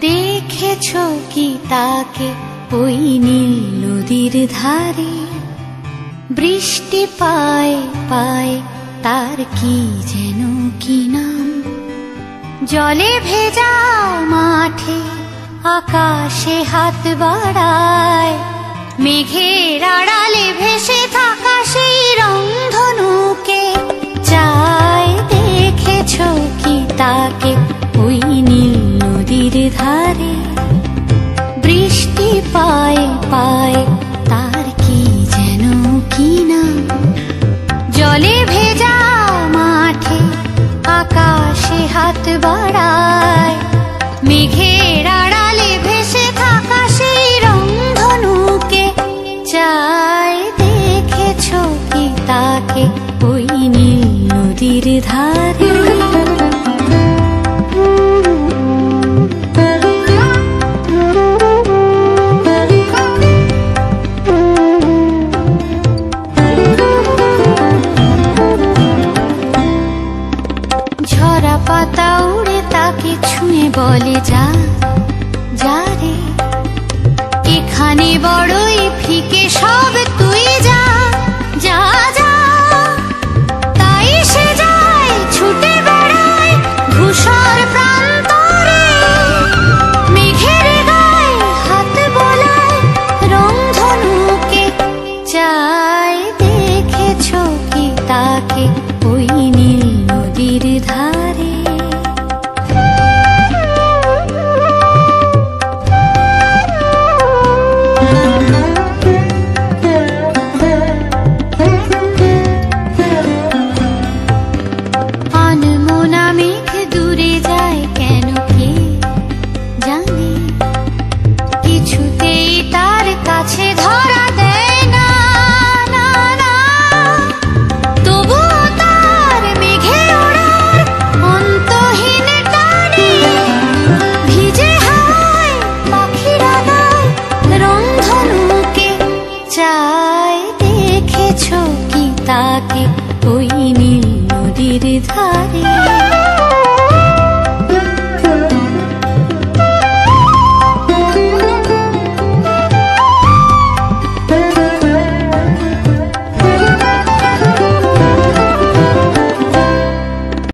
দেখেছো কি তাকে ওই নীল নদীর ধারে? বৃষ্টি পায় পায় তার কি যেন কি নাম। জলে ভেজা মাঠে আকাশে হাত বাড়ায়, মেঘের আড়ালে ভেসে থাকা সেই রংধনুকে চায়। দেখেছো কি তাকে ওই নীল নদীর ধারে? বৃষ্টি পায় পায় তার কি যেন কি নাম। জলে ভেজা মাঠে আকাশে হাত বাড়ায়, মেঘের আড়ালে ভেসে থাকা সেই রংধনুকে চায়। দেখেছো কি তাকে ওই নীল নদীর ধারে? ঝরা পাতা উড়ে তাকে ছুঁয়ে বলে যা যা রে, এখানে বড়ই ফিকে সব, তুই যা যা যা। তাই সে যায় ছুটে বেড়ায় ধূসর প্রান্তরে, মেঘের গায়ে হাত বোলায় রংধনুকে চায়। দেখেছো কি তাকে ওই নীল নদীর ধারে? আনমনা মেঘ দূরে যায় কেন কে জানে, কিছুতেই তার কাছে ধরা দেয় না না না। তবুও তার মেঘে ওড়ার অন্তহীন টানে, ভিজে হাওয়ায় পাখিরা গায় রংধনুকে চায়। দেখেছো কি তাকে ওই নীল নদীর ধারে?